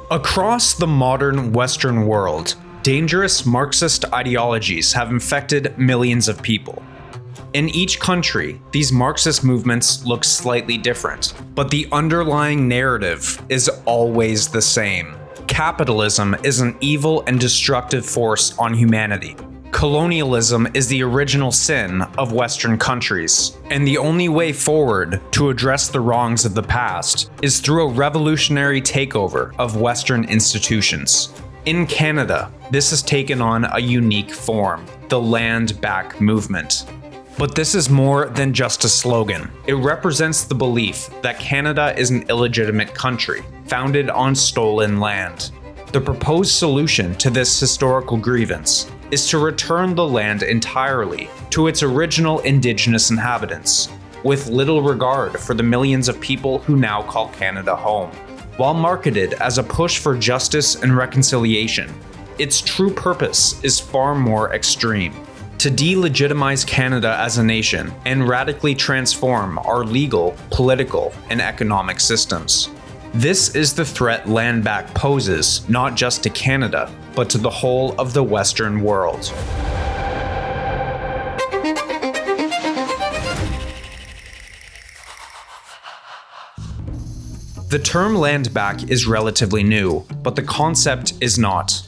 Across the modern Western world, dangerous Marxist ideologies have infected millions of people. In each country, these Marxist movements look slightly different, but the underlying narrative is always the same. Capitalism is an evil and destructive force on humanity. Colonialism is the original sin of Western countries, and the only way forward to address the wrongs of the past is through a revolutionary takeover of Western institutions. In Canada, this has taken on a unique form, the Land Back movement. But this is more than just a slogan. It represents the belief that Canada is an illegitimate country, founded on stolen land. The proposed solution to this historical grievance is to return the land entirely to its original Indigenous inhabitants, with little regard for the millions of people who now call Canada home. While marketed as a push for justice and reconciliation, its true purpose is far more extreme: to delegitimize Canada as a nation and radically transform our legal, political, and economic systems. This is the threat Land Back poses not just to Canada, but to the whole of the Western world. The term Land Back is relatively new, but the concept is not.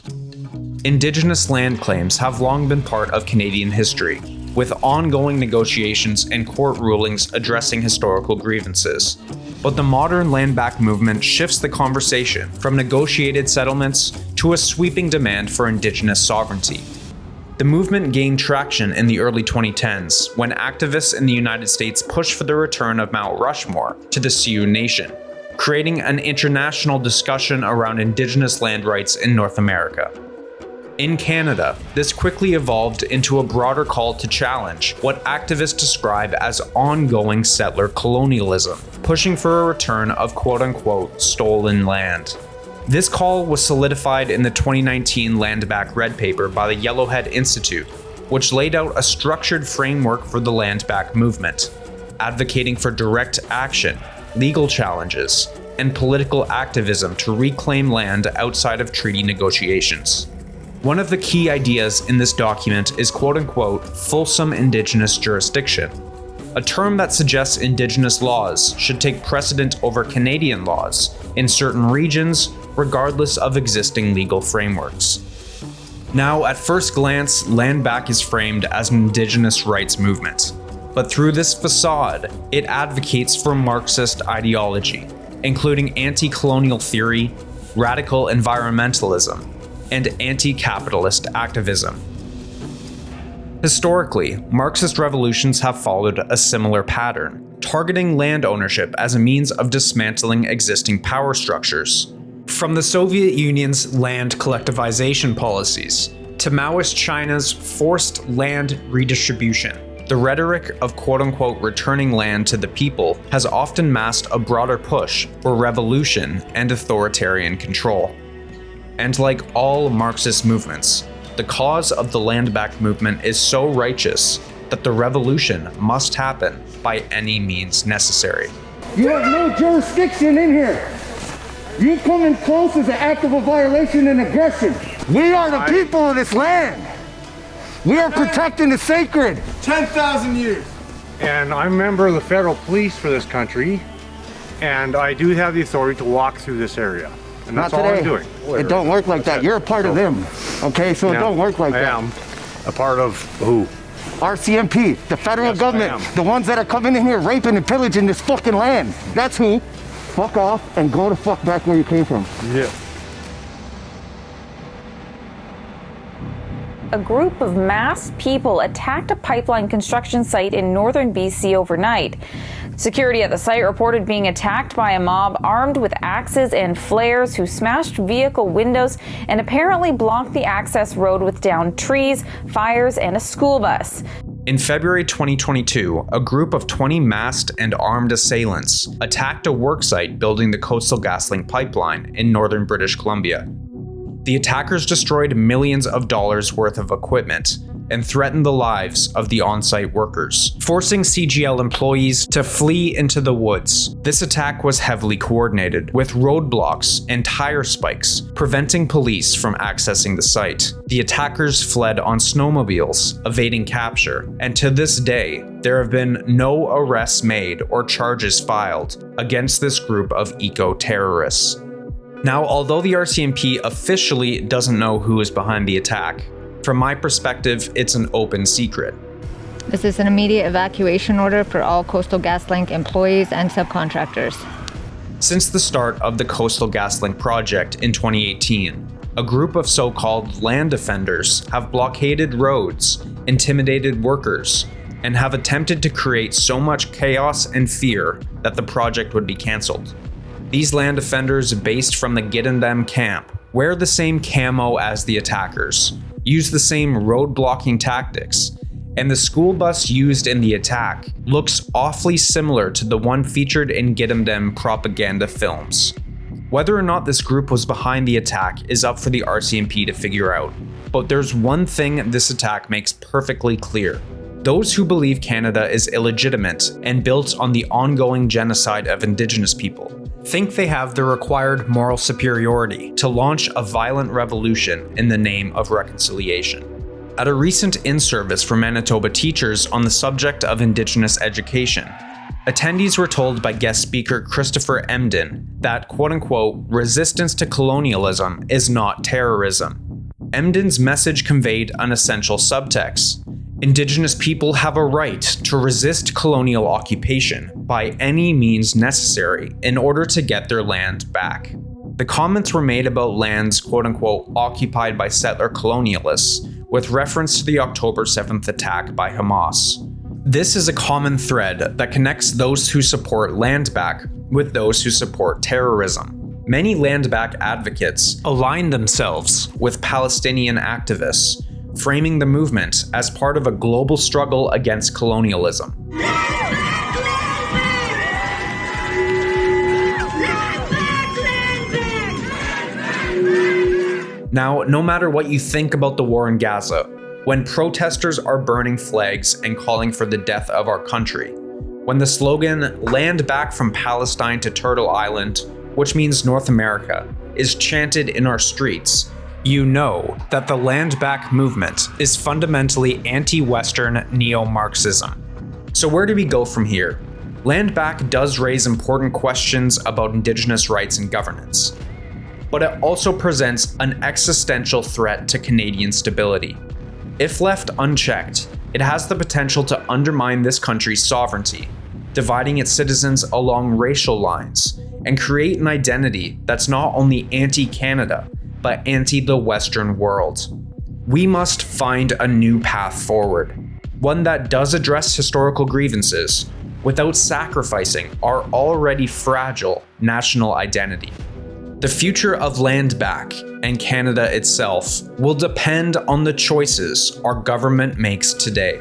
Indigenous land claims have long been part of Canadian history, with ongoing negotiations and court rulings addressing historical grievances. But the modern Land Back movement shifts the conversation from negotiated settlements to a sweeping demand for Indigenous sovereignty. The movement gained traction in the early 2010s when activists in the United States pushed for the return of Mount Rushmore to the Sioux Nation, creating an international discussion around Indigenous land rights in North America. In Canada, this quickly evolved into a broader call to challenge what activists describe as ongoing settler colonialism, pushing for a return of quote-unquote stolen land. This call was solidified in the 2019 Land Back Red Paper by the Yellowhead Institute, which laid out a structured framework for the Land Back movement, advocating for direct action, legal challenges, and political activism to reclaim land outside of treaty negotiations. One of the key ideas in this document is quote-unquote fulsome Indigenous jurisdiction, a term that suggests Indigenous laws should take precedent over Canadian laws in certain regions, regardless of existing legal frameworks. Now, at first glance, Land Back is framed as an Indigenous rights movement, but through this facade, it advocates for Marxist ideology, including anti-colonial theory, radical environmentalism, and anti-capitalist activism. Historically, Marxist revolutions have followed a similar pattern, targeting land ownership as a means of dismantling existing power structures. From the Soviet Union's land collectivization policies to Maoist China's forced land redistribution, the rhetoric of quote-unquote returning land to the people has often masked a broader push for revolution and authoritarian control. And like all Marxist movements, the cause of the Land Back movement is so righteous that the revolution must happen by any means necessary. You have no jurisdiction in here. You coming close is an act of a violation and aggression. We are the people of this land. We are protecting the sacred. 10,000 years. And I'm a member of the federal police for this country, and I do have the authority to walk through this area. And that's all I'm doing. It don't work like that. You're a part of them. Okay, so it don't work like that. I am a part of who? RCMP, the federal government, the ones that are coming in here raping and pillaging this fucking land. That's who. Fuck off and go the fuck back where you came from. Yeah. A group of masked people attacked a pipeline construction site in northern BC overnight. Security at the site reported being attacked by a mob armed with axes and flares who smashed vehicle windows and apparently blocked the access road with downed trees, fires, and a school bus. In February 2022, a group of 20 masked and armed assailants attacked a worksite building the Coastal GasLink pipeline in northern British Columbia. The attackers destroyed millions of dollars worth of equipment and threatened the lives of the on-site workers, forcing CGL employees to flee into the woods. This attack was heavily coordinated, with roadblocks and tire spikes preventing police from accessing the site. The attackers fled on snowmobiles, evading capture, and to this day, there have been no arrests made or charges filed against this group of eco-terrorists. Now, although the RCMP officially doesn't know who is behind the attack, from my perspective, it's an open secret. This is an immediate evacuation order for all Coastal GasLink employees and subcontractors. Since the start of the Coastal GasLink project in 2018, a group of so-called land defenders have blockaded roads, intimidated workers, and have attempted to create so much chaos and fear that the project would be cancelled. These land defenders, based from the Get in Them camp, wear the same camo as the attackers, use the same road blocking tactics, and the school bus used in the attack looks awfully similar to the one featured in Get in Them propaganda films. Whether or not this group was behind the attack is up for the RCMP to figure out, but there's one thing this attack makes perfectly clear. Those who believe Canada is illegitimate and built on the ongoing genocide of Indigenous people think they have the required moral superiority to launch a violent revolution in the name of reconciliation. At a recent in-service for Manitoba teachers on the subject of Indigenous education, attendees were told by guest speaker Christopher Emden that, quote-unquote, resistance to colonialism is not terrorism. Emden's message conveyed an essential subtext. Indigenous people have a right to resist colonial occupation by any means necessary in order to get their land back. The comments were made about lands, quote-unquote, occupied by settler colonialists, with reference to the October 7th attack by Hamas. This is a common thread that connects those who support land back with those who support terrorism. Many land back advocates align themselves with Palestinian activists, framing the movement as part of a global struggle against colonialism. Now, no matter what you think about the war in Gaza, when protesters are burning flags and calling for the death of our country, when the slogan, "Land back from Palestine to Turtle Island," which means North America, is chanted in our streets, you know that the land back movement is fundamentally anti-Western neo-Marxism. So where do we go from here? Land back does raise important questions about Indigenous rights and governance, but it also presents an existential threat to Canadian stability. If left unchecked, it has the potential to undermine this country's sovereignty, dividing its citizens along racial lines, and create an identity that's not only anti-Canada, but anti the Western world. We must find a new path forward, one that does address historical grievances without sacrificing our already fragile national identity. The future of land back and Canada itself will depend on the choices our government makes today.